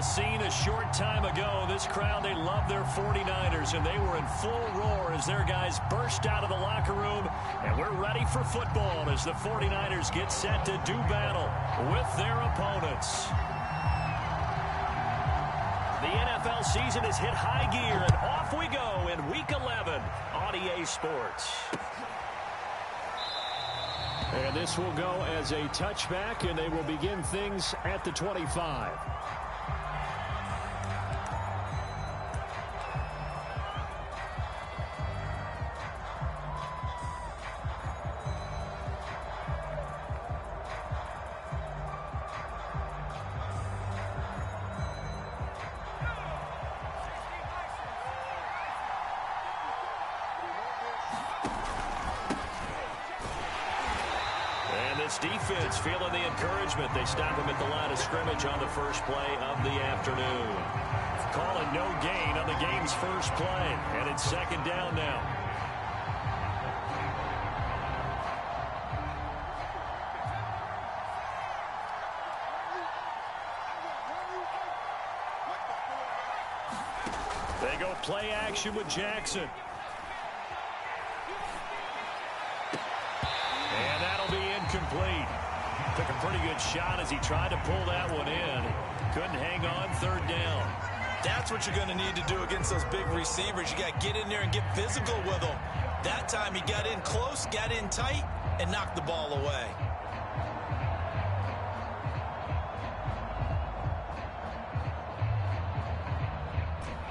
The scene a short time ago. This crowd, they love their 49ers, and they were in full roar as their guys burst out of the locker room. And we're ready for football as the 49ers get set to do battle with their opponents. The NFL season has hit high gear, and off we go in Week 11 on EA Sports. And this will go as a touchback, and they will begin things at the 25. Defense feeling the encouragement. They stop him at the line of scrimmage on the first play of the afternoon. Calling no gain on the game's first play, and it's second down now. They go play action with Jackson. Complete. Took a pretty good shot as he tried to pull that one in. Couldn't hang on third down. That's what you're going to need to do against those big receivers. You got to get in there and get physical with them. That time he got in close, got in tight, and knocked the ball away.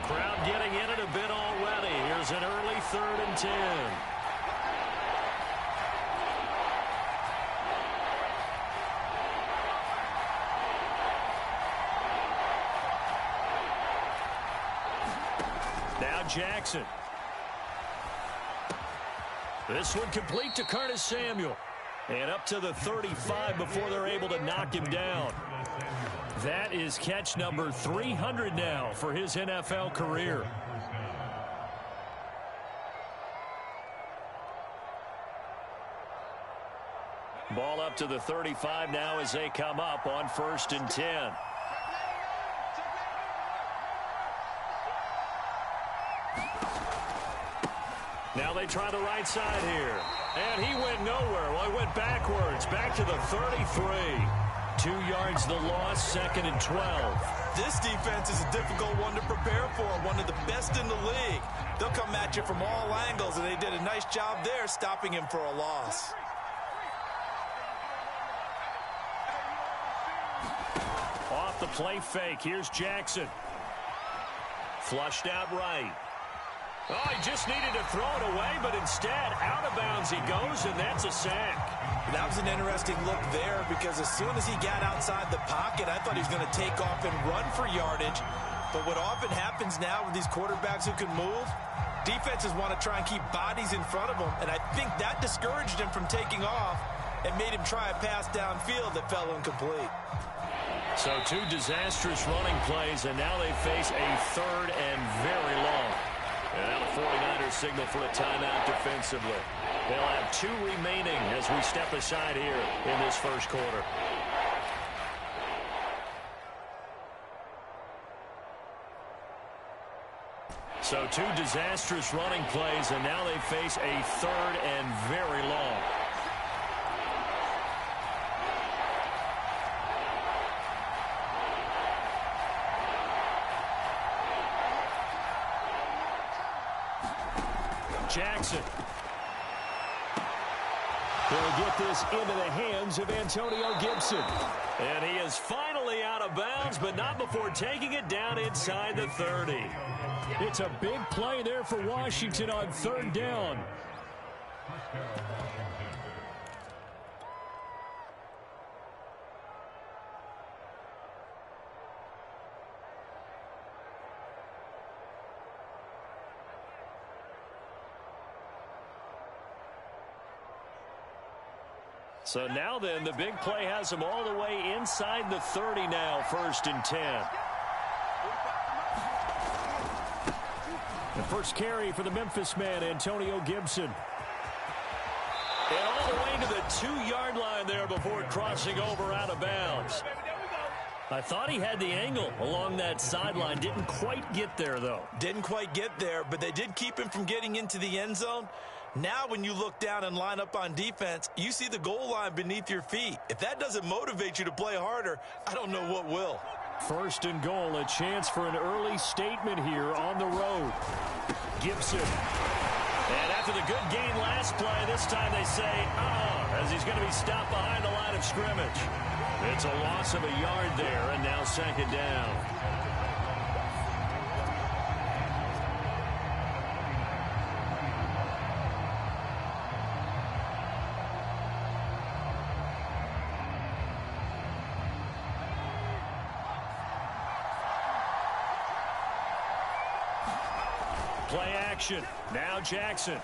Crowd getting in it a bit already. Here's an early 3rd and 10. Jackson. This one complete to Curtis Samuel. And up to the 35 before they're able to knock him down. That is catch number 300 now for his NFL career. Ball up to the 35 now as they come up on 1st and 10. Now they try the right side here. And he went nowhere. Well, he went backwards. Back to the 33. 2 yards the loss, 2nd and 12. This defense is a difficult one to prepare for. One of the best in the league. They'll come at you from all angles, and they did a nice job there stopping him for a loss. Off the play fake. Here's Jackson. Flushed out right. Oh, he just needed to throw it away, but instead, out of bounds he goes, and that's a sack. That was an interesting look there because as soon as he got outside the pocket, I thought he was going to take off and run for yardage. But what often happens now with these quarterbacks who can move, defenses want to try and keep bodies in front of them, and I think that discouraged him from taking off and made him try a pass downfield that fell incomplete. So 2 disastrous running plays, and now they face a 3rd and very long. And now the 49ers signal for a timeout defensively. They'll have 2 remaining as we step aside here in this first quarter. So 2 disastrous running plays, and now they face a 3rd and very long. Jackson. They'll get this into the hands of Antonio Gibson. And he is finally out of bounds, but not before taking it down inside the 30. It's a big play there for Washington on 3rd down. So now then, the big play has him all the way inside the 30 now, 1st and 10. The first carry for the Memphis man, Antonio Gibson. And all the way to the 2-yard line there before crossing over out of bounds. I thought he had the angle along that sideline. Didn't quite get there, though. Didn't quite get there, but they did keep him from getting into the end zone. Now when you look down and line up on defense, you see the goal line beneath your feet. If that doesn't motivate you to play harder, I don't know what will. First and goal, a chance for an early statement here on the road. Gibson. And after the good gain last play, this time they say, as he's going to be stopped behind the line of scrimmage. It's a loss of a yard there, and now second down. Play action. Now Jackson.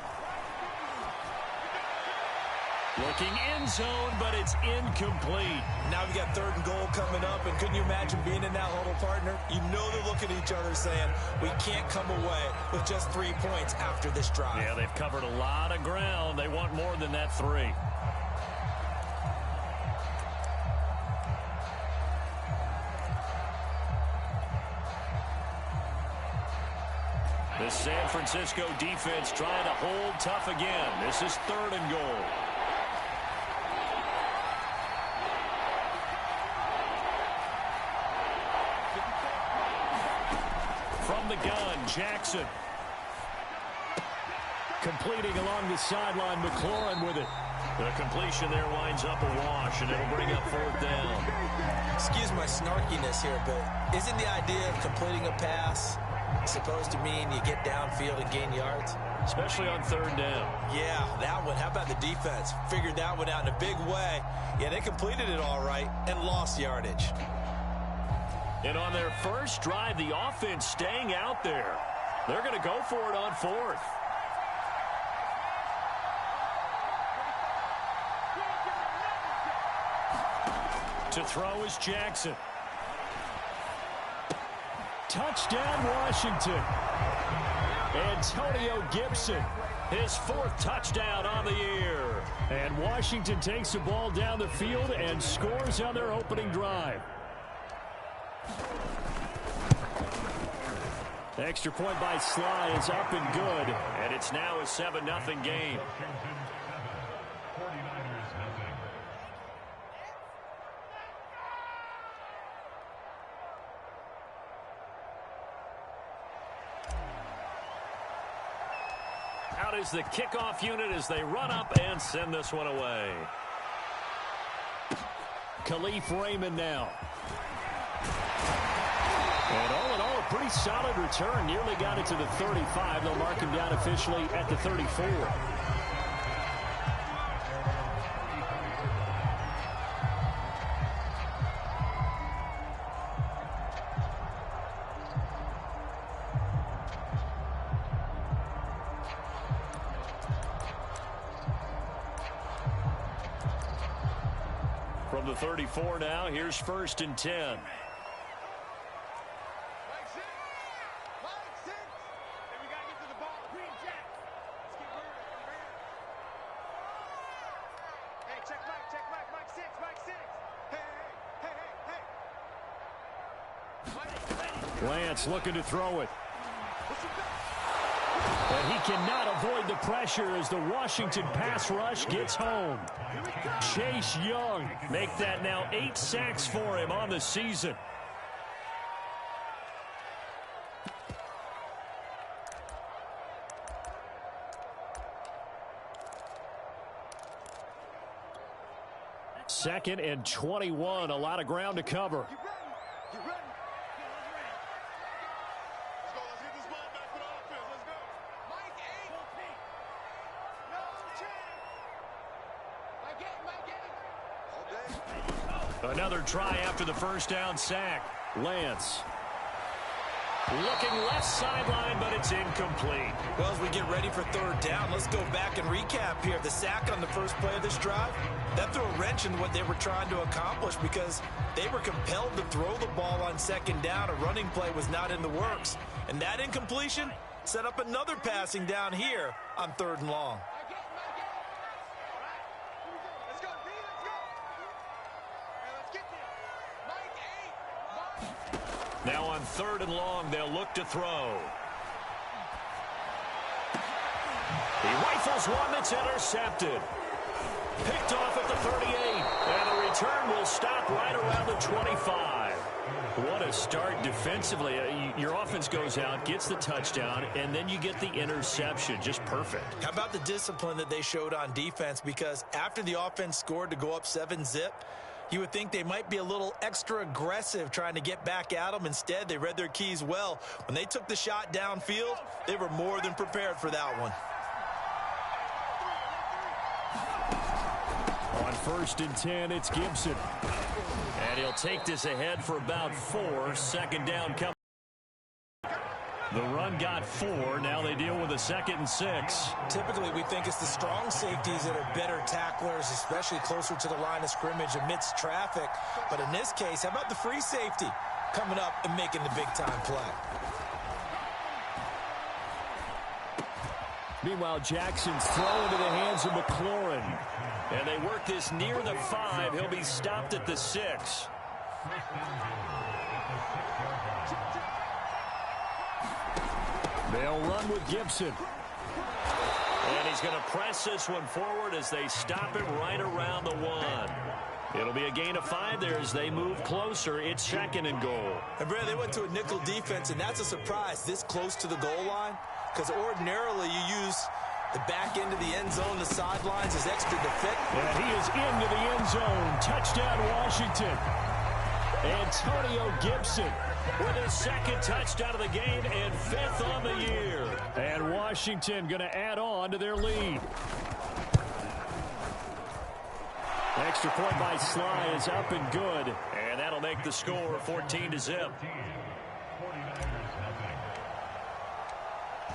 Looking end zone, but it's incomplete. Now we got third and goal coming up, and couldn't you imagine being in that huddle, partner? You know they're looking at each other saying, we can't come away with just 3 points after this drive. Yeah, they've covered a lot of ground. They want more than that 3. The San Francisco defense trying to hold tough again. This is third and goal. From the gun, Jackson. Completing along the sideline, McLaurin with it. The completion there winds up a wash, and it'll bring up fourth down. Excuse my snarkiness here, but isn't the idea of completing a pass supposed to mean you get downfield and gain yards? Especially on third down. Yeah, that one. How about the defense? Figured that one out in a big way. Yeah, they completed it all right and lost yardage. And on their first drive, the offense staying out there. They're going to go for it on fourth. To throw is Jackson. Touchdown, Washington. Antonio Gibson, his 4th touchdown on the year. And Washington takes the ball down the field and scores on their opening drive. Extra point by Sly is up and good. And it's now a 7-0 game. Out is the kickoff unit as they run up and send this one away. Khalif Raymond now. And all in all, a pretty solid return. Nearly got it to the 35. They'll mark him down officially at the 34. From the 34 now, here's 1st and 10. Lance looking to throw it. But he cannot avoid the pressure as the Washington pass rush gets home. Chase Young make that now 8 sacks for him on the season. Second and 21, a lot of ground to cover. Another try after the first down sack. Lance. Looking left sideline, but it's incomplete. Well, as we get ready for third down, let's go back and recap here. The sack on the first play of this drive, that threw a wrench in what they were trying to accomplish because they were compelled to throw the ball on second down. A running play was not in the works. And that incompletion set up another passing down here on third and long. Now on 3rd and long, they'll look to throw. He rifles one that's intercepted. Picked off at the 38. And the return will stop right around the 25. What a start defensively. Your offense goes out, gets the touchdown, and then you get the interception. Just perfect. How about the discipline that they showed on defense? Because after the offense scored to go up 7-zip, you would think they might be a little extra aggressive trying to get back at them. Instead, they read their keys well. When they took the shot downfield, they were more than prepared for that one. On 1st and 10, it's Gibson. And he'll take this ahead for about 4. 2nd down coming. The run got 4. Now they deal with a 2nd and 6. Typically, we think it's the strong safeties that are better tacklers, especially closer to the line of scrimmage amidst traffic. But in this case, how about the free safety coming up and making the big-time play? Meanwhile, Jackson's throw into the hands of McLaurin. And they work this near the 5. He'll be stopped at the 6. They'll run with Gibson. And he's going to press this one forward as they stop him right around the 1. It'll be a gain of 5 there as they move closer. It's 2nd and goal. And Brad, they went to a nickel defense, and that's a surprise this close to the goal line, because ordinarily you use the back end of the end zone, the sidelines is extra defense. And he is into the end zone. Touchdown, Washington. Antonio Gibson with his 2nd touchdown of the game and 5th on the year. And Washington going to add on to their lead. Extra point by Sly is up and good. And that'll make the score 14-0.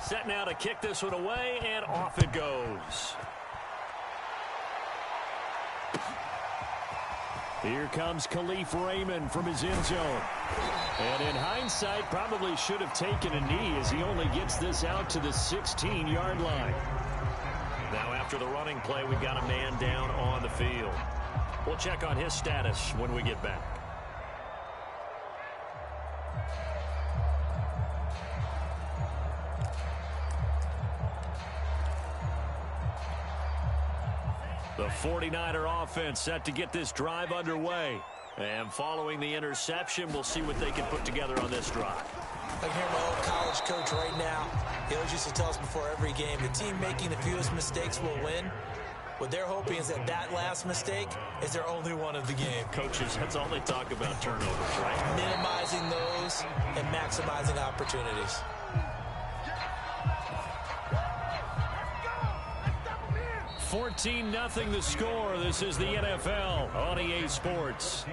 Set now to kick this one away, and off it goes. Here comes Khalif Raymond from his end zone. And in hindsight, probably should have taken a knee as he only gets this out to the 16-yard line. Now after the running play, we've got a man down on the field. We'll check on his status when we get back. The 49er offense set to get this drive underway. And following the interception, we'll see what they can put together on this drive. I can hear my old college coach right now. He always used to tell us before every game, the team making the fewest mistakes will win. What they're hoping is that that last mistake is their only one of the game. Coaches, that's all they talk about, turnovers, right? Minimizing those and maximizing opportunities. $14-0 the score. This is the NFL on EA Sports.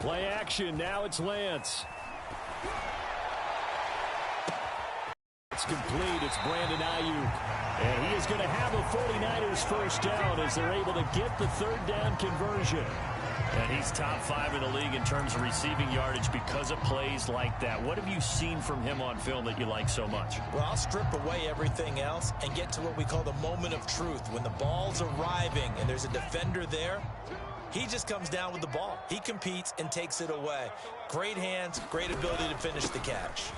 Play action. Now it's Lance. It's complete. It's Brandon Ayuk. And he is going to have a 49ers first down as they're able to get the 3rd down conversion. And he's top 5 in the league in terms of receiving yardage because of plays like that. What have you seen from him on film that you like so much? Well, I'll strip away everything else and get to what we call the moment of truth. When the ball's arriving and there's a defender there, he just comes down with the ball. He competes and takes it away. Great hands, great ability to finish the catch.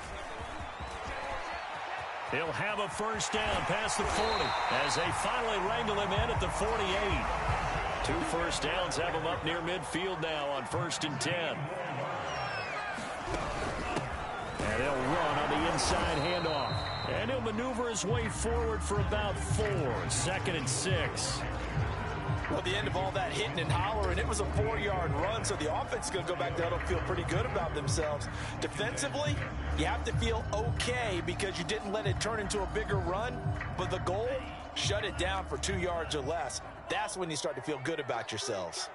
He'll have a first down past the 40 as they finally wrangle him in at the 48. 2 first downs have him up near midfield now on 1st and 10. And he'll run on the inside handoff. And he'll maneuver his way forward for about 4. 2nd and 6. Well, at the end of all that hitting and hollering, it was a 4-yard run, so the offense is going to go back there and feel pretty good about themselves. Defensively, you have to feel okay because you didn't let it turn into a bigger run, but the goal, shut it down for 2 yards or less. That's when you start to feel good about yourselves.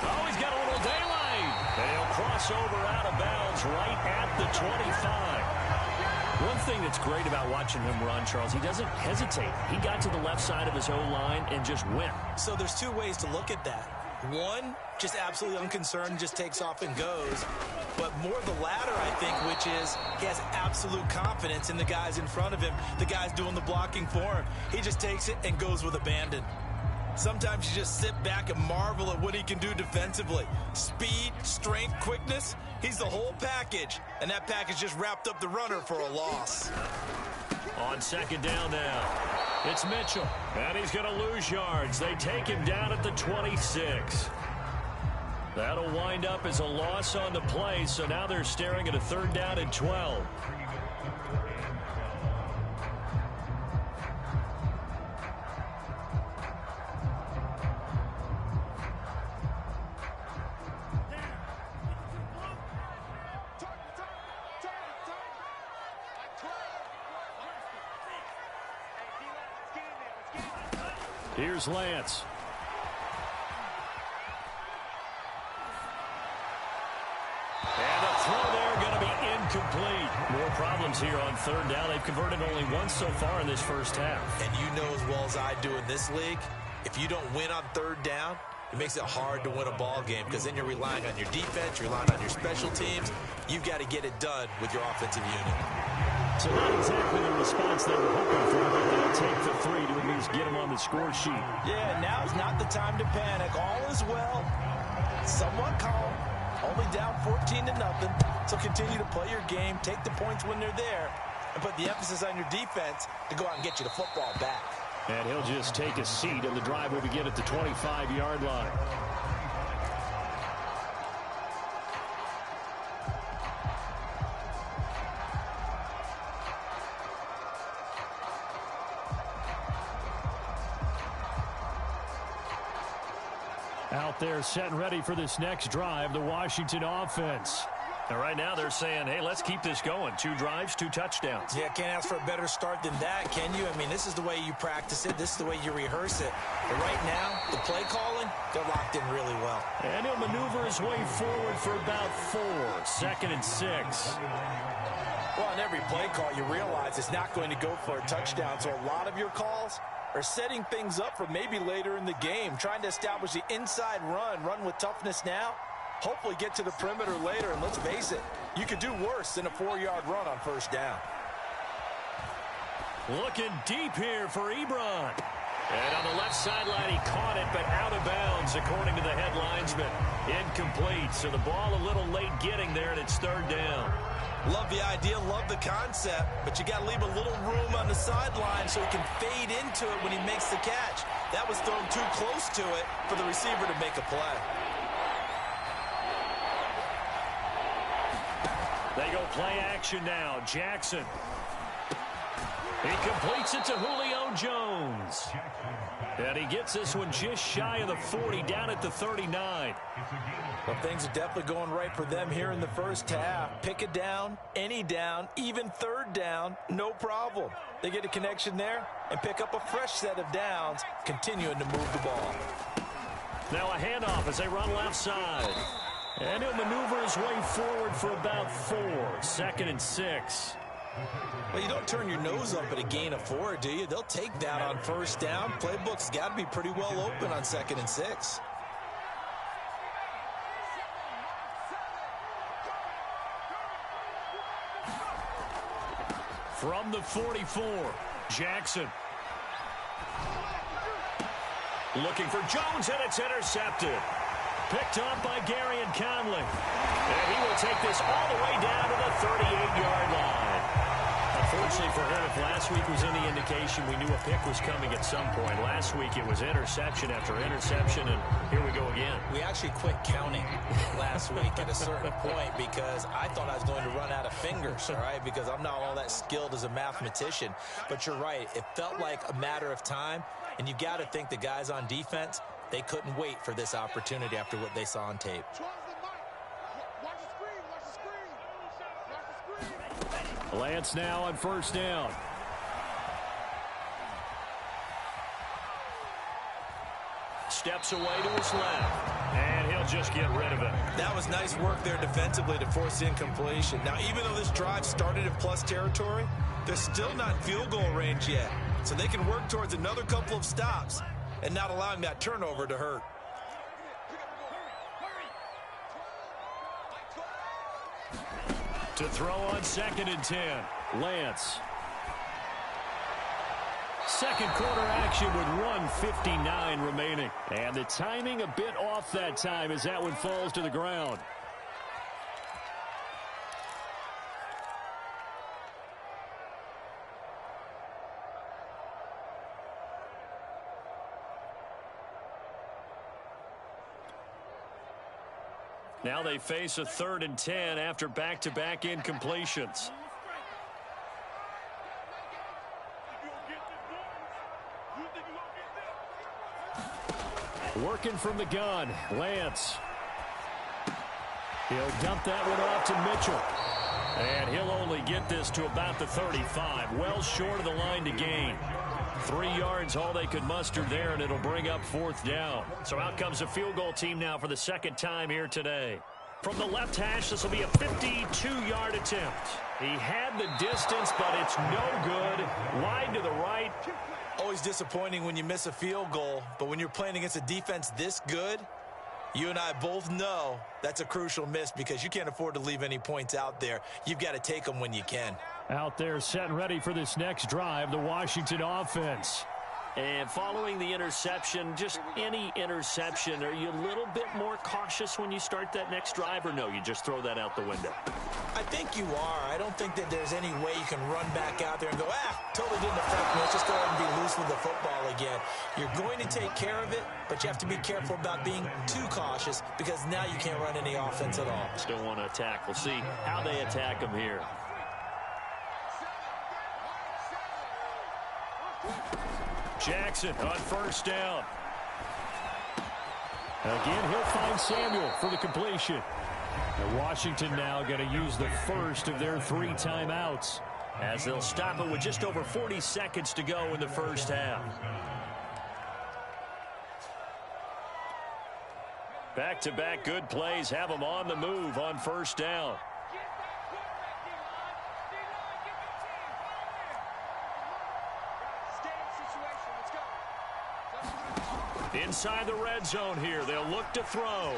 Oh, he's got a little daylight. And he'll cross over out of bounds right at the 25. One thing that's great about watching him run, Charles, he doesn't hesitate. He got to the left side of his O-line and just went. So there's 2 ways to look at that. One, just absolutely unconcerned, just takes off and goes. But more the latter, I think, which is he has absolute confidence in the guys in front of him, the guys doing the blocking for him. He just takes it and goes with abandon. Sometimes you just sit back and marvel at what he can do defensively. Speed, strength, quickness, he's the whole package. And that package just wrapped up the runner for a loss. On second down now, it's Mitchell. And he's going to lose yards. They take him down at the 26. That'll wind up as a loss on the play, so now they're staring at a 3rd down and 12. Here's Lance. And the throw there going to be incomplete. More problems here on 3rd down. They've converted only once so far in this first half. And you know as well as I do in this league, if you don't win on 3rd down, it makes it hard to win a ball game because then you're relying on your defense, you're relying on your special teams. You've got to get it done with your offensive unit. So not exactly the response they were hoping for, but they'll take the 3 to at least get them on the score sheet. Yeah, now's not the time to panic. All is well. Somewhat calm. Only down 14-0. So continue to play your game, take the points when they're there, and put the emphasis on your defense to go out and get you the football back. And he'll just take a seat, and the drive will begin at the 25-yard line. Out there set and ready for this next drive, the Washington offense. And right now they're saying, hey, let's keep this going. 2 drives, 2 touchdowns. Yeah, can't ask for a better start than that, can you? I mean, this is the way you practice it. This is the way you rehearse it. But right now, the play calling, they're locked in really well. And he'll maneuver his way forward for about 4. 2nd and 6. Well, on every play call, you realize it's not going to go for a touchdown. So a lot of your calls are setting things up for maybe later in the game, trying to establish the inside run with toughness now, hopefully get to the perimeter later, and let's face it, you could do worse than a 4-yard run on 1st down. Looking deep here for Ebron. And on the left sideline, he caught it, but out of bounds, according to the head linesman. Incomplete, so the ball a little late getting there, and it's 3rd down. Love the idea, love the concept, but you got to leave a little room on the sideline so he can fade into it when he makes the catch. That was thrown too close to it for the receiver to make a play. They go play action now. Jackson. He completes it to Julio Jones. And he gets this one just shy of the 40, down at the 39. Well, things are definitely going right for them here in the first half. Pick a down, any down, even 3rd down, no problem. They get a connection there and pick up a fresh set of downs, continuing to move the ball. Now a handoff as they run left side. And he'll maneuver his way forward for about 4. 2nd and 6. Well, you don't turn your nose up at a gain of 4, do you? They'll take that on 1st down. Playbook's got to be pretty well open on 2nd and 6. From the 44, Jackson. Looking for Jones, and it's intercepted. Picked up by Gary and Conley. And he will take this all the way down to the 38-yard line. A Unfortunately for him, if last week was any indication, we knew a pick was coming at some point. Last week it was interception after interception, and here we go again. We actually quit counting last week at a certain point because I thought I was going to run out of fingers, all right, because I'm not all that skilled as a mathematician. But you're right. It felt like a matter of time, and you got to think the guys on defense, they couldn't wait for this opportunity after what they saw on tape. Lance now on first down. Steps away to his left, and he'll just get rid of it. That was nice work there defensively to force the incompletion. Now, even though this drive started in plus territory, they're still not in field goal range yet. So they can work towards another couple of stops and not allowing that turnover to hurt. To throw on 2nd and 10, Lance. Second quarter action with 1:59 remaining. And the timing a bit off that time as that one falls to the ground. Now they face a 3rd and 10 after back-to-back incompletions. Working from the gun, Lance. He'll dump that one off to Mitchell. And he'll only get this to about the 35, well short of the line to gain. 3 yards, all they could muster there, and it'll bring up 4th down. So out comes a field goal team now for the second time here today. From the left hash, this will be a 52-yard attempt. He had the distance, but it's no good. Wide to the right. Always disappointing when you miss a field goal, but when you're playing against a defense this good, you and I both know that's a crucial miss because you can't afford to leave any points out there. You've got to take them when you can. Out there set and ready for this next drive, the Washington offense. And following the interception, just any interception, are you a little bit more cautious when you start that next drive, or no, you just throw that out the window? I think you are. I don't think that there's any way you can run back out there and go, totally didn't affect me. Let's just go ahead and be loose with the football again. You're going to take care of it, but you have to be careful about being too cautious because now you can't run any offense at all. Still want to attack. We'll see how they attack them here. Jackson on first down. Again, he'll find Samuel for the completion. And Washington now going to use the first of their 3 timeouts as they'll stop it with just over 40 seconds to go in the first half. Back-to-back good plays have them on the move on first down. Inside the red zone here, they'll look to throw.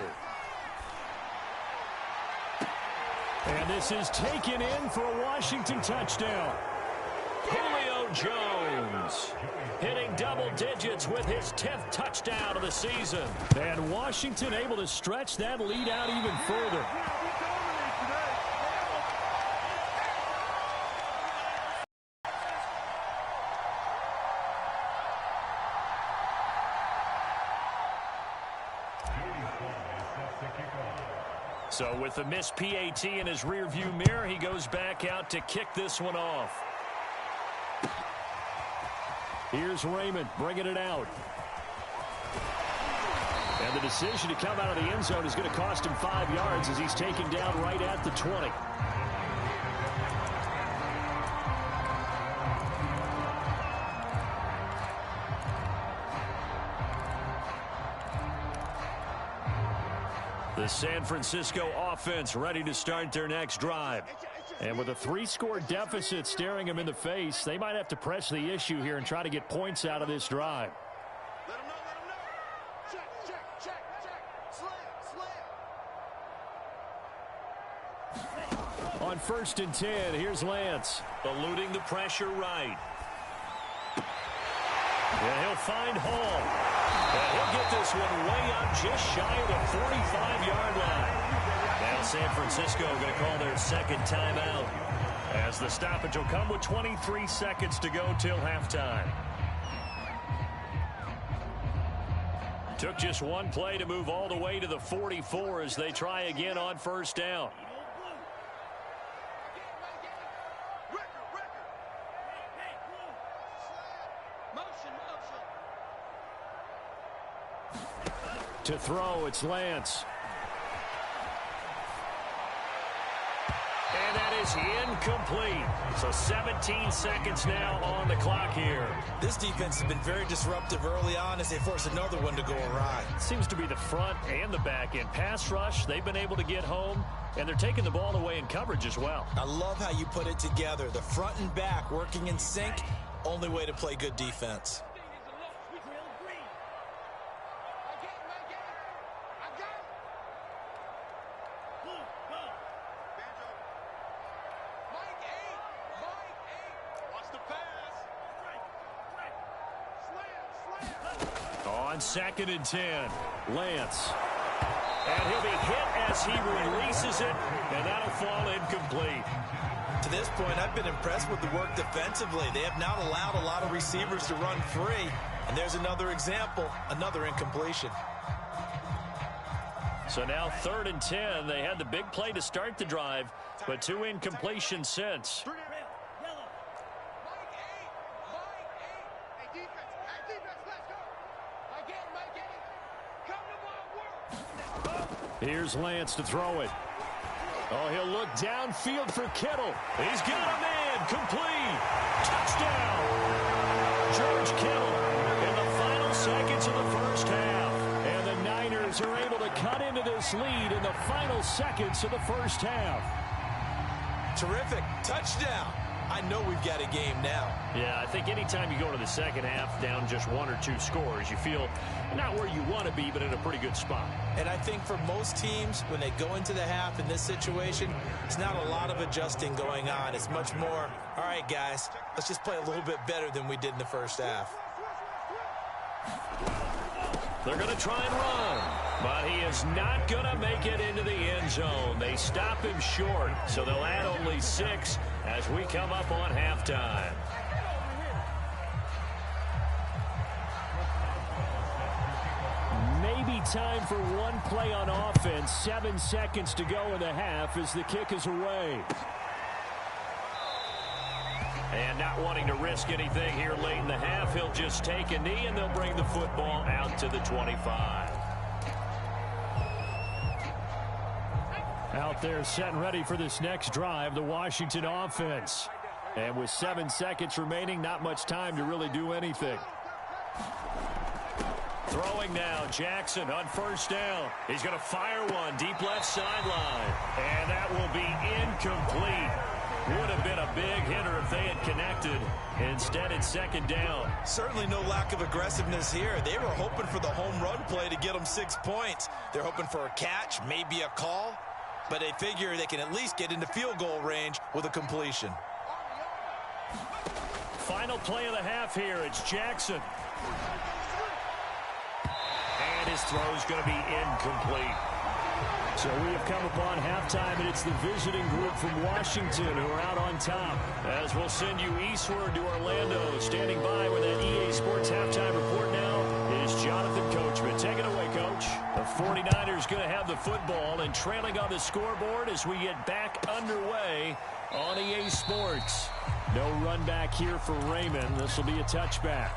And this is taken in for a Washington touchdown. Julio Jones hitting double digits with his 10th touchdown of the season. And Washington able to stretch that lead out even further. So with the missed PAT in his rearview mirror, he goes back out to kick this one off. Here's Raymond bringing it out. And the decision to come out of the end zone is going to cost him 5 yards as he's taken down right at the 20. The San Francisco offense ready to start their next drive. And with a 3-score deficit staring them in the face, they might have to press the issue here and try to get points out of this drive. Let him know. Check. Slam. On 1st and 10, here's Lance. Eluding the pressure right. And he'll find Hall. And he'll get this one way up just shy of the 45-yard line. Now San Francisco going to call their second timeout. As the stoppage will come with 23 seconds to go till halftime. Took just one play to move all the way to the 44 as they try again on first down. To throw, it's Lance. And that is incomplete. So 17 seconds now on the clock here. This defense has been very disruptive early on as they force another one to go awry. Seems to be the front and the back end. Pass rush, they've been able to get home, and they're taking the ball away in coverage as well. I love how you put it together. The front and back working in sync. Only way to play good defense. On 2nd and 10, Lance. And he'll be hit as he releases it, and that'll fall incomplete. To this point, I've been impressed with the work defensively. They have not allowed a lot of receivers to run free. And there's another example, another incompletion. So now 3rd and 10. They had the big play to start the drive, but 2 incompletions since. Here's Lance to throw it. Oh, he'll look downfield for Kittle. He's got a man. Complete. Touchdown. George Kittle in the final seconds of the first half. And the Niners are able to cut into this lead in the final seconds of the first half. Terrific. Touchdown. I know we've got a game now. Yeah, I think anytime you go to the second half down just 1 or 2 scores, you feel not where you want to be, but in a pretty good spot. And I think for most teams, when they go into the half in this situation, it's not a lot of adjusting going on. It's much more, all right, guys, let's just play a little bit better than we did in the first half. They're going to try and run, but he is not going to make it into the end zone. They stop him short, so they'll add only 6 as we come up on halftime. Maybe time for one play on offense. 7 seconds to go in the half as the kick is away. And not wanting to risk anything here late in the half, he'll just take a knee and they'll bring the football out to the 25. Out there set and ready for this next drive, the Washington offense. And with 7 seconds remaining, not much time to really do anything. Throwing now, Jackson on first down. He's going to fire one deep left sideline. And that will be incomplete. Would have been a big hitter if they had connected. Instead, it's 2nd down. Certainly no lack of aggressiveness here. They were hoping for the home run play to get them 6 points. They're hoping for a catch, maybe a call. But they figure they can at least get into field goal range with a completion. Final play of the half here. It's Jackson. And his throw is going to be incomplete. So we have come upon halftime, and it's the visiting group from Washington who are out on top. As we'll send you eastward to Orlando. Standing by with that EA Sports halftime report now is Jonathan Coachman. Take it away, Coach. The 49ers going to have the football and trailing on the scoreboard as we get back underway on EA Sports. No run back here for Raymond. This will be a touchback.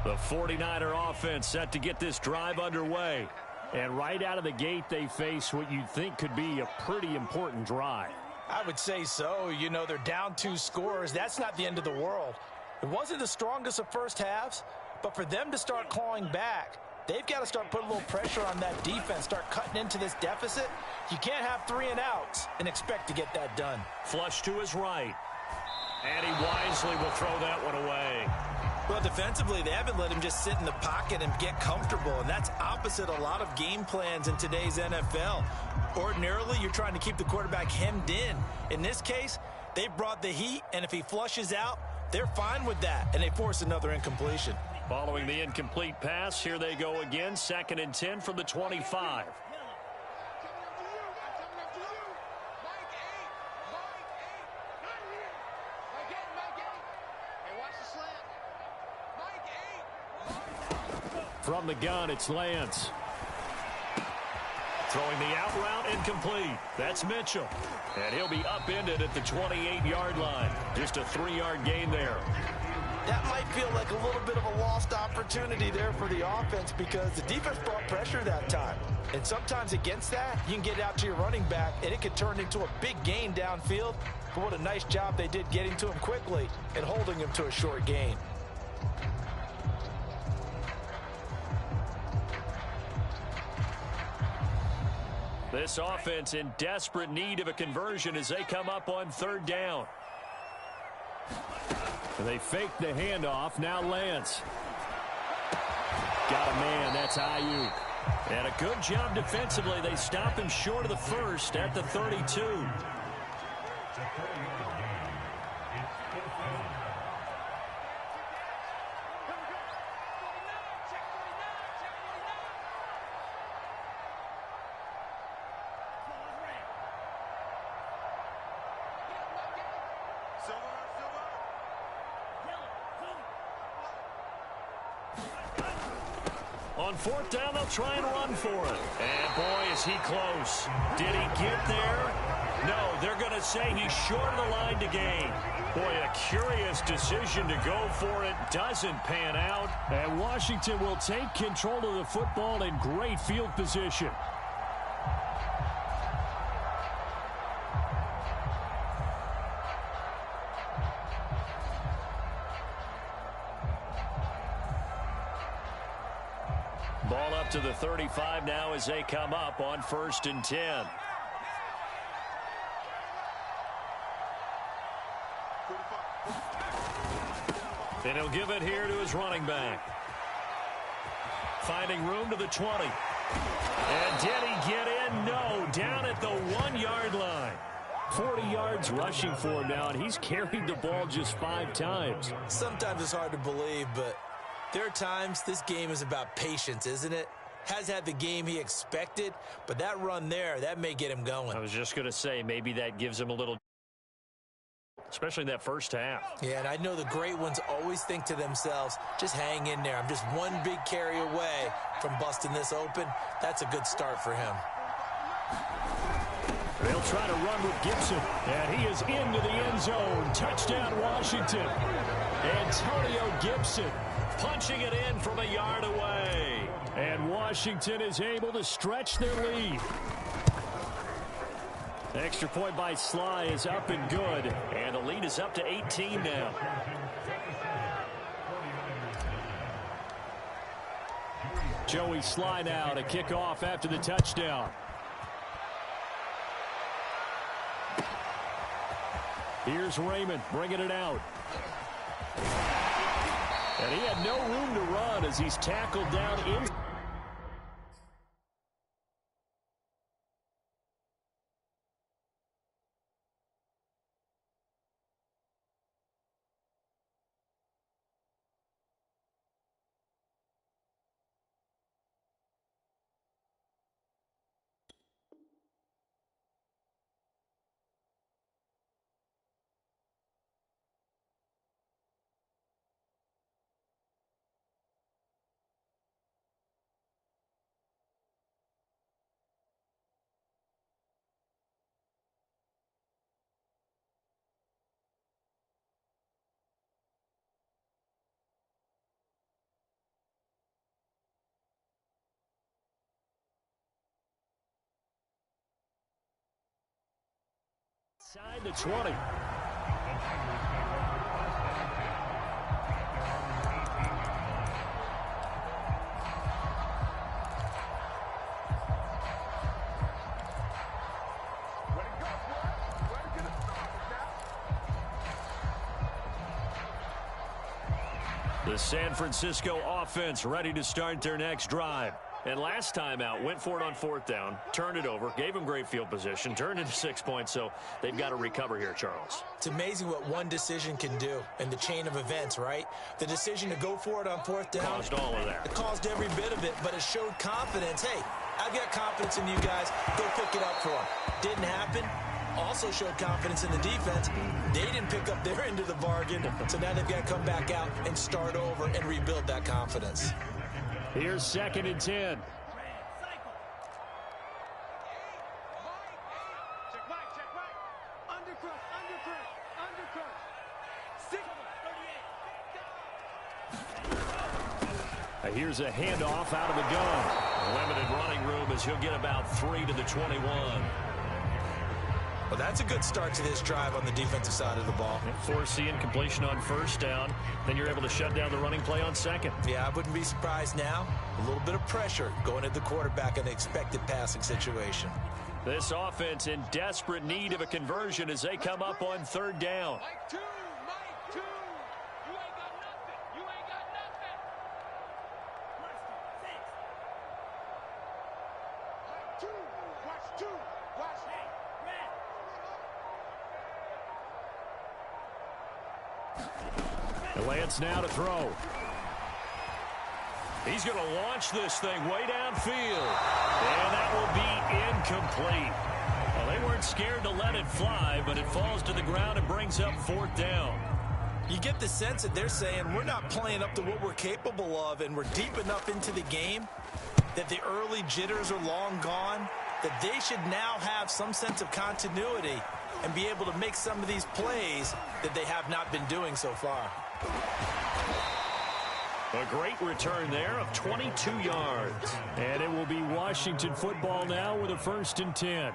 The 49er offense set to get this drive underway. And right out of the gate, they face what you'd think could be a pretty important drive. I would say so. You know, they're down 2 scores. That's not the end of the world. It wasn't the strongest of first halves, but for them to start clawing back, they've got to start putting a little pressure on that defense, start cutting into this deficit. You can't have 3 and outs and expect to get that done. Flush to his right. And he wisely will throw that one away. Well, defensively, they haven't let him just sit in the pocket and get comfortable, and that's opposite a lot of game plans in today's NFL. Ordinarily, you're trying to keep the quarterback hemmed in. In this case, they brought the heat, and if he flushes out, they're fine with that, and they force another incompletion. Following the incomplete pass, here they go again. 2nd and 10 from the 25. From the gun, it's Lance. Throwing the out route, incomplete. That's Mitchell. And he'll be upended at the 28-yard line. Just a 3-yard gain there. That might feel like a little bit of a lost opportunity there for the offense because the defense brought pressure that time. And sometimes against that, you can get out to your running back, and it could turn into a big gain downfield. But what a nice job they did getting to him quickly and holding him to a short gain. This offense in desperate need of a conversion as they come up on 3rd down. They fake the handoff. Now Lance. Got a man. That's Ayuk. And a good job defensively. They stop him short of the first at the 32. On 4th down, they'll try and run for it. And, boy, is he close. Did he get there? No, they're going to say he's short of the line to gain. Boy, a curious decision to go for it. Doesn't pan out. And Washington will take control of the football in great field position. Ball up to the 35 now as they come up on 1st and 10. And he'll give it here to his running back. Finding room to the 20. And did he get in? No, down at the 1-yard line. 40 yards rushing for him now, and he's carried the ball just 5 times. Sometimes it's hard to believe, but there are times this game is about patience, isn't it? Has had the game he expected, but that run there, that may get him going. I was just going to say, maybe that gives him a little, especially in that first half. Yeah, and I know the great ones always think to themselves, just hang in there. I'm just one big carry away from busting this open. That's a good start for him. They'll try to run with Gibson, and he is into the end zone. Touchdown, Washington. Antonio Gibson punching it in from a yard away. And Washington is able to stretch their lead. The extra point by Sly is up and good. And the lead is up to 18 now. Joey Sly now to kick off after the touchdown. Here's Raymond bringing it out. And he had no room to run as he's tackled down in. Side to 20. The San Francisco offense ready to start their next drive. And last time out, went for it on 4th down, turned it over, gave him great field position, turned into 6 points, so they've got to recover here, Charles. It's amazing what one decision can do in the chain of events, right? The decision to go for it on 4th down. Caused all of that. It caused every bit of it, but it showed confidence. Hey, I've got confidence in you guys. Go pick it up for them. Didn't happen. Also showed confidence in the defense. They didn't pick up their end of the bargain, so now they've got to come back out and start over and rebuild that confidence. Here's 2nd and 10. Check right. Undercut. Here's a handoff out of the gun. Limited running room as he'll get about 3 to the 21. Well, that's a good start to this drive on the defensive side of the ball. Force the incompletion on 1st down. Then you're able to shut down the running play on 2nd. Yeah, I wouldn't be surprised now. A little bit of pressure going at the quarterback in the expected passing situation. This offense in desperate need of a conversion as they come up on 3rd down. Mike 2. You ain't got nothing. Mike 2. Watch 2. Lance now to throw. He's going to launch this thing way downfield. And that will be incomplete. Well, they weren't scared to let it fly, but it falls to the ground and brings up 4th down. You get the sense that they're saying we're not playing up to what we're capable of, and we're deep enough into the game that the early jitters are long gone, that they should now have some sense of continuity and be able to make some of these plays that they have not been doing so far. A great return there of 22 yards. And it will be Washington football now with a 1st and 10.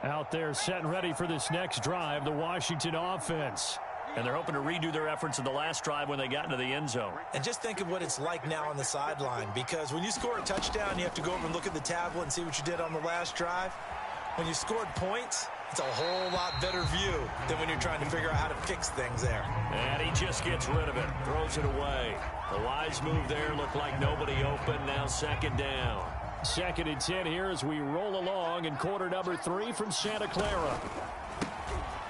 Out there set and ready for this next drive, the Washington offense. And they're hoping to redo their efforts in the last drive when they got into the end zone. And just think of what it's like now on the sideline, because when you score a touchdown, you have to go over and look at the tablet and see what you did on the last drive. When you scored points, it's a whole lot better view than when you're trying to figure out how to fix things there. And he just gets rid of it, throws it away. The wise move there, looked like nobody open, now 2nd down. 2nd and 10 here as we roll along in quarter number 3 from Santa Clara.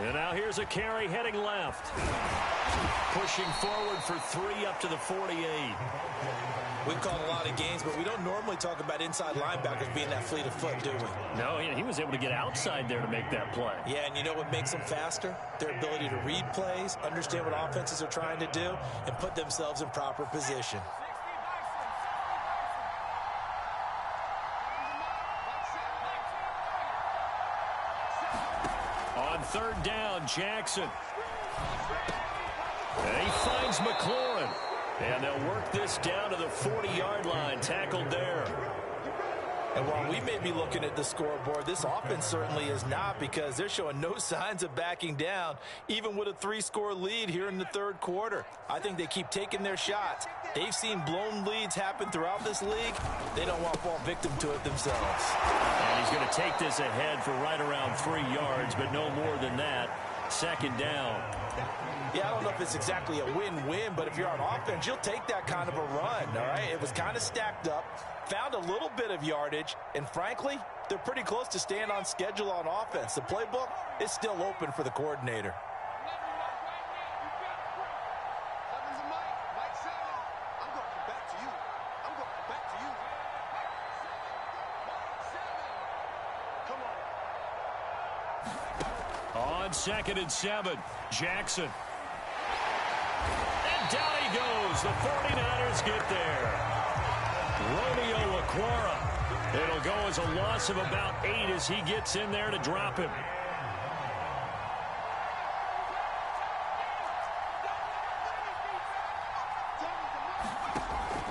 And now here's a carry heading left. Pushing forward for 3 up to the 48. We've called a lot of games, but we don't normally talk about inside linebackers being that fleet of foot, do we? No, he was able to get outside there to make that play. Yeah, and you know what makes them faster? Their ability to read plays, understand what offenses are trying to do, and put themselves in proper position. On 3rd down, Jackson. And he finds McLaurin. And they'll work this down to the 40-yard line, tackled there. And while we may be looking at the scoreboard, this offense certainly is not, because they're showing no signs of backing down, even with a 3-score lead here in the 3rd quarter. I think they keep taking their shots. They've seen blown leads happen throughout this league. They don't want to fall victim to it themselves. And he's going to take this ahead for right around 3 yards, but no more than that. 2nd down. Yeah, I don't know if it's exactly a win-win, but if you're on offense, you'll take that kind of a run, all right? It was kind of stacked up, found a little bit of yardage, and frankly, they're pretty close to staying on schedule on offense. The playbook is still open for the coordinator. On 2nd and 7, Jackson. And down he goes. The 49ers get there. Romeo Okwara. It'll go as a loss of about 8 as he gets in there to drop him.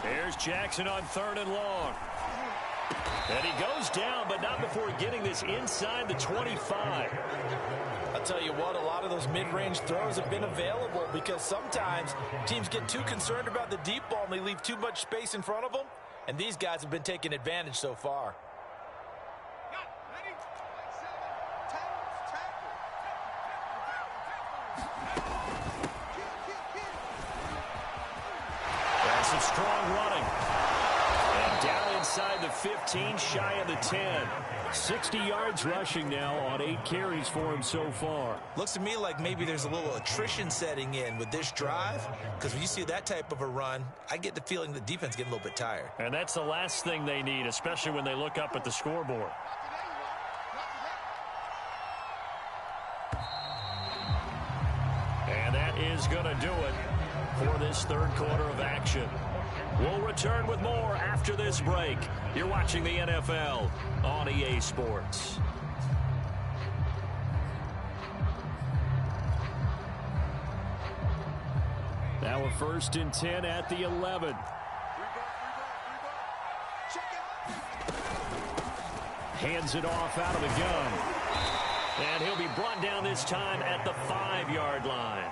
There's Jackson on 3rd and long. And he goes down, but not before getting this inside the 25. I'll tell you what, a lot of those mid-range throws have been available, because sometimes teams get too concerned about the deep ball and they leave too much space in front of them. And these guys have been taking advantage so far. That's some strong running. And down inside the 15, shy of the 10. 60 yards rushing now on 8 carries for him so far. Looks to me like maybe there's a little attrition setting in with this drive, because when you see that type of a run, I get the feeling the defense getting a little bit tired. And that's the last thing they need, especially when they look up at the scoreboard. And that is going to do it for this third quarter of action. We'll return with more after this break. You're watching the NFL on EA Sports. Now a 1st and 10 at the 11. Hands it off out of the gun. And he'll be brought down this time at the 5-yard line.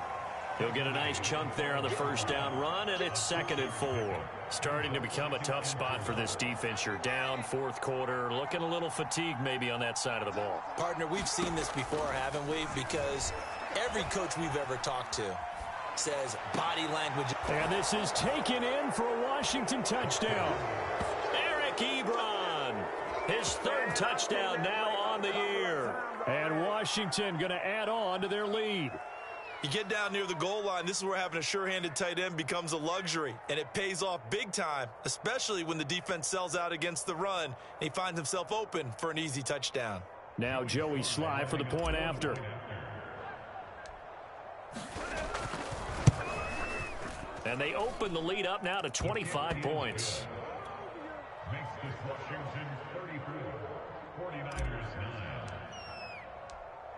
He'll get a nice chunk there on the first down run, and it's 2nd and 4. Starting to become a tough spot for this defense. You're down 4th quarter, looking a little fatigued maybe on that side of the ball. Partner, we've seen this before, haven't we? Because every coach we've ever talked to says body language. And this is taken in for a Washington touchdown. Eric Ebron, his 3rd touchdown now on the year. And Washington going to add on to their lead. You get down near the goal line, this is where having a sure-handed tight end becomes a luxury, and it pays off big time, especially when the defense sells out against the run, and he finds himself open for an easy touchdown. Now Joey Sly for the point after. And they open the lead up now to 25 points. Makes this Washington 34, 49ers 9.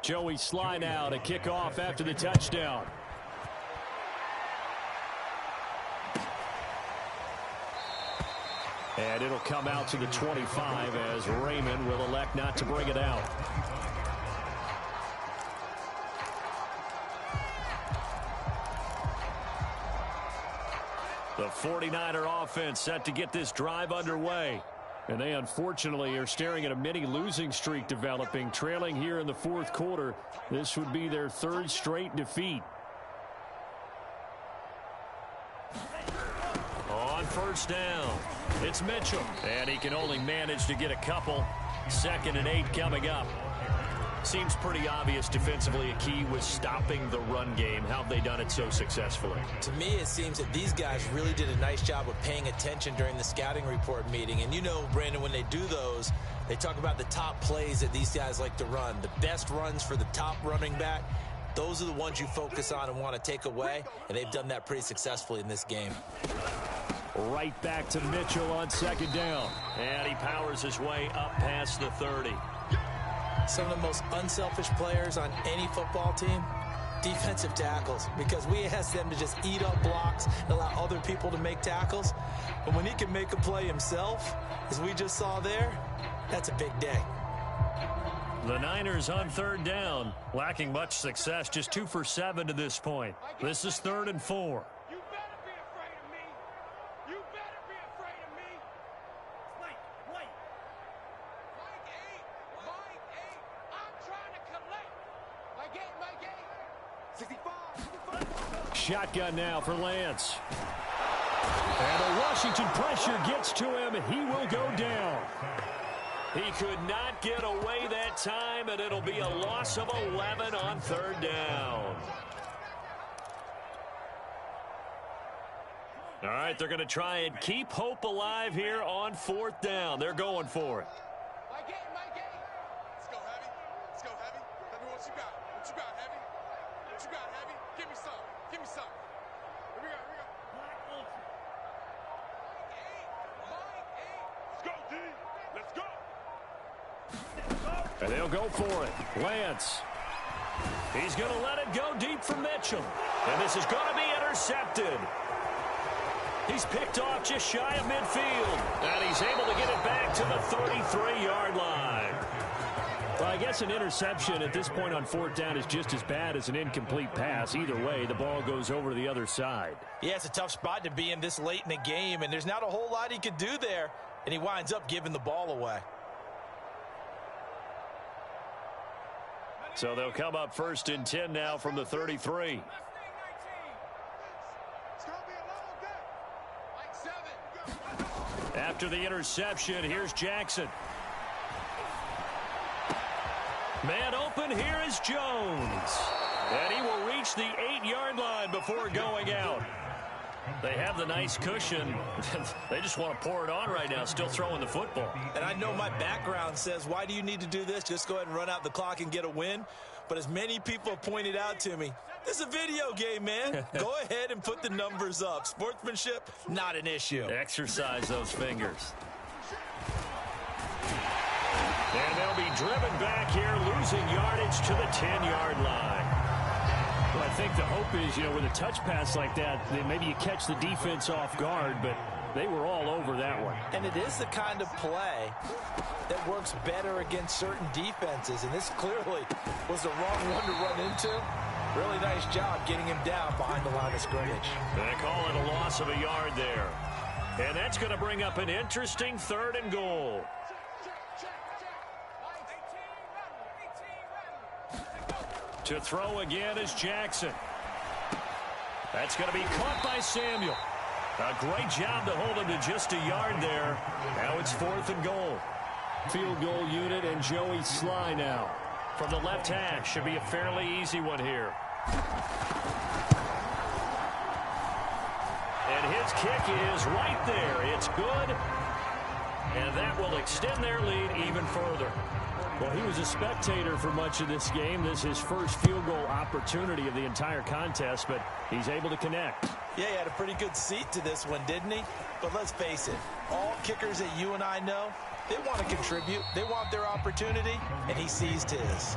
Joey Sly now to kick off after the touchdown. And it'll come out to the 25 as Raymond will elect not to bring it out. The 49er offense set to get this drive underway. And they unfortunately are staring at a mini losing streak developing, trailing here in the 4th quarter. This would be their 3rd straight defeat. On first down, it's Mitchell. And he can only manage to get a couple. 2nd and 8 coming up. Seems pretty obvious defensively a key was stopping the run game. How have they done it so successfully? To me, it seems that these guys really did a nice job of paying attention during the scouting report meeting. And you know, Brandon, when they do those, they talk about the top plays that these guys like to run. The best runs for the top running back, those are the ones you focus on and want to take away. And they've done that pretty successfully in this game. Right back to Mitchell on 2nd down. And he powers his way up past the 30. Some of the most unselfish players on any football team, defensive tackles, because we ask them to just eat up blocks and allow other people to make tackles. But when he can make a play himself, as we just saw there, that's a big day. The Niners on 3rd down, lacking much success, just 2 for 7 to this point. This is 3rd and 4. You better be afraid of me. You better be afraid of me. Wait. Mike 8. I'm trying to collect. Mike 8. 65. Shotgun now for Lance. And the Washington pressure gets to him. He will go down. He could not get away that time, and it'll be a loss of 11 on 3rd down. All right, they're going to try and keep hope alive here on 4th down. They're going for it. Mike 8. Let's go, Heavy. Let me what you got. What you got, Heavy? What you got, Heavy? Give me some. Here we go. Mike 8. Let's go, D. Let's go. And they'll go for it. Lance. He's going to let it go deep for Mitchell. And this is going to be intercepted. He's picked off just shy of midfield. And he's able to get it back to the 33-yard line. Well, I guess an interception at this point on fourth down is just as bad as an incomplete pass. Either way, the ball goes over to the other side. Yeah, it's a tough spot to be in this late in the game, and there's not a whole lot he could do there, and he winds up giving the ball away. So they'll come up 1st and 10 now from the 33. After the interception, here's Jackson. Man open, here is Jones. And he will reach the 8-yard line before going out. They have the nice cushion. They just want to pour it on right now, still throwing the football. And I know my background says, why do you need to do this? Just go ahead and run out the clock and get a win. But as many people have pointed out to me, this is a video game, man. Go ahead and put the numbers up. Sportsmanship, not an issue. Exercise those fingers. And they'll be driven back here, losing yardage to the 10-yard line. Well, I think the hope is, with a touch pass like that, then maybe you catch the defense off guard, but they were all over that one. And it is the kind of play that works better against certain defenses, and this clearly was the wrong one to run into. Really nice job getting him down behind the line of scrimmage. They call it a loss of a yard there. And that's going to bring up an interesting 3rd and goal. To throw again is Jackson. That's going to be caught by Samuel. A great job to hold him to just a yard there. Now it's 4th and goal. Field goal unit and Joey Sly now. From the left hash, should be a fairly easy one here. And his kick is right there. It's good. And that will extend their lead even further. Well, he was a spectator for much of this game. This is his first field goal opportunity of the entire contest, but he's able to connect. Yeah, he had a pretty good seat to this one, didn't he? But let's face it, all kickers that you and I know, they want to contribute. They want their opportunity, and he seized his.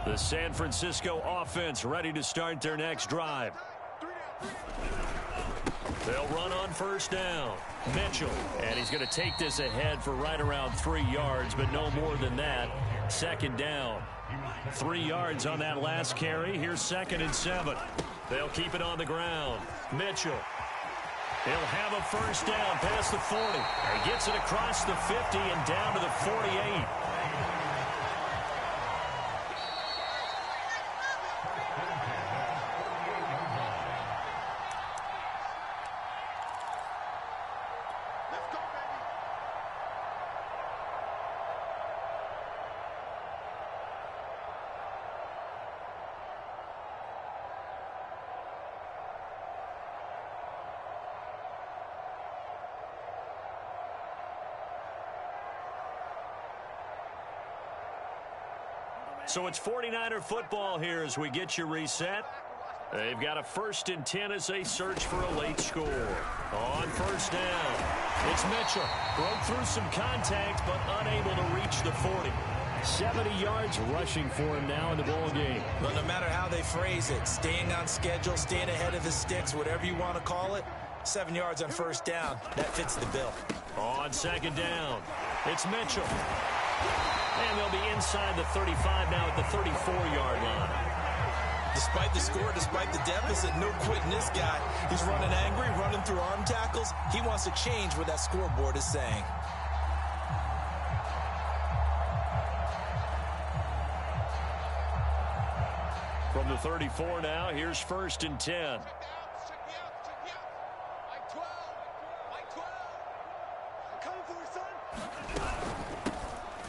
The San Francisco offense ready to start their next drive. They'll run on 1st down. Mitchell, and he's going to take this ahead for right around 3 yards, but no more than that. 2nd down. 3 yards on that last carry. Here's 2nd and 7. They'll keep it on the ground. Mitchell. He'll have a 1st down past the 40. He gets it across the 50 and down to the 48. So it's 49er football here as we get you reset. They've got a 1st and 10 as they search for a late score. On 1st down, it's Mitchell. Broke through some contact, but unable to reach the 40. 70 yards rushing for him now in the ball game. Well, no matter how they phrase it, staying on schedule, staying ahead of the sticks, whatever you want to call it, 7 yards on 1st down, that fits the bill. On 2nd down, it's Mitchell. And they'll be inside the 35 now at the 34-yard line. Despite the score, despite the deficit, no quitting this guy. He's running angry, running through arm tackles. He wants to change what that scoreboard is saying. From the 34 now, here's 1st and 10.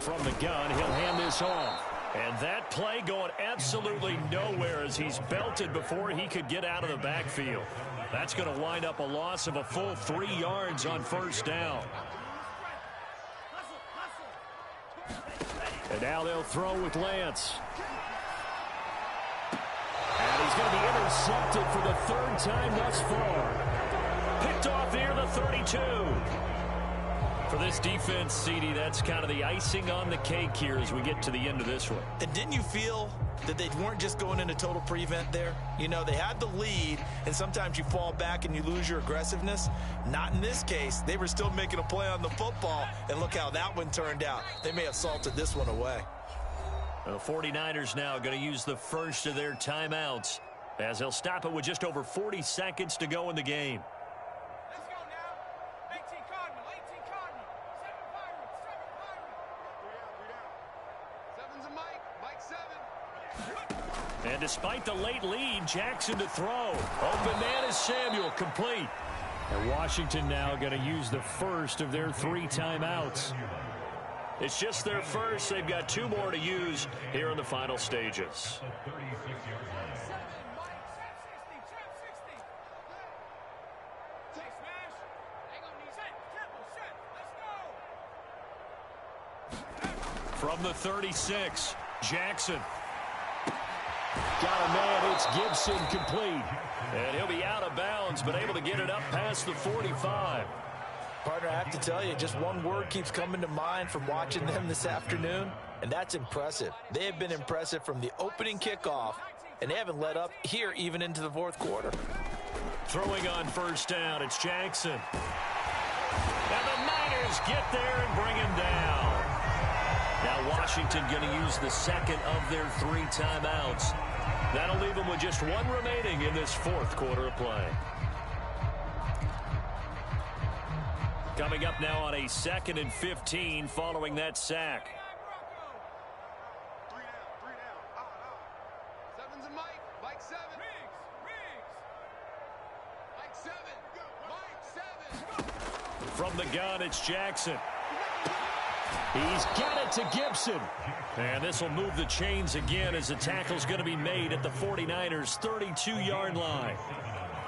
From the gun, he'll hand this off. And that play going absolutely nowhere as he's belted before he could get out of the backfield. That's going to wind up a loss of a full 3 yards on 1st down. And now they'll throw with Lance. And he's going to be intercepted for the 3rd time thus far. Picked off near the 32. For this defense, CD, that's kind of the icing on the cake here as we get to the end of this one. And didn't you feel that they weren't just going into total prevent there? You know, they had the lead, and sometimes you fall back and you lose your aggressiveness. Not in this case. They were still making a play on the football, and look how that one turned out. They may have salted this one away. The 49ers now going to use the first of their timeouts as they'll stop it with just over 40 seconds to go in the game. Let's go now. 18 Cardinal, 18 Cardinal. 7 Pirate, 7 Pirate. 3 down, 3 down. 7's a Mike, Mike 7. And despite the late lead, Jackson to throw. Open man is Samuel, complete. And Washington now going to use the first of their 3 timeouts. It's just their first. They've got 2 more to use here in the final stages. From the 36, Jackson. Got a man, it's Gibson, complete. And he'll be out of bounds, but able to get it up past the 45. Partner, I have to tell you, just one word keeps coming to mind from watching them this afternoon, and that's impressive. They have been impressive from the opening kickoff, and they haven't let up here even into the 4th quarter. Throwing on first down, it's Jackson. And the Niners get there and bring him down. Now Washington going to use the second of their 3 timeouts. That'll leave them with just 1 remaining in this 4th quarter of play. Coming up now on a 2nd and 15 following that sack. 3 down. 7's a Mike, Mike 7. Mike 7. From the gun, it's Jackson. He's got it to Gibson. And this will move the chains again as the tackle's going to be made at the 49ers' 32-yard line.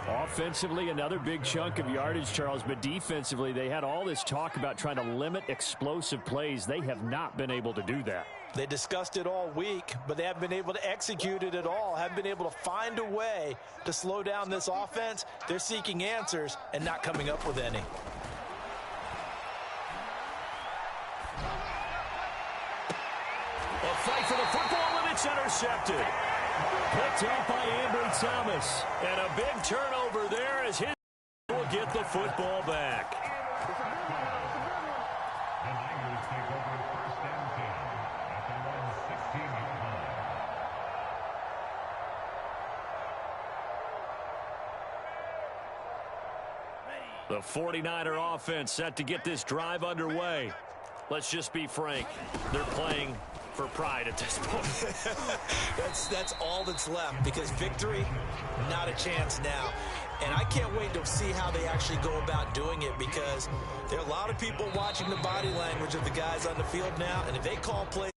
Offensively, another big chunk of yardage, Charles, but defensively, they had all this talk about trying to limit explosive plays. They have not been able to do that. They discussed it all week, but they haven't been able to execute it at all, haven't been able to find a way to slow down this offense. They're seeking answers and not coming up with any. A fight for the football, and it's intercepted. Picked up by Ambry Thomas. And a big turnover there as his will get the football back. The Niners take over 1st and 10 at their own 16-yard line. The 49er offense set to get this drive underway. Let's just be frank. They're playing for pride at this point. That's all that's left, because victory, not a chance now. And I can't wait to see how they actually go about doing it, because there are a lot of people watching the body language of the guys on the field now, and if they call plays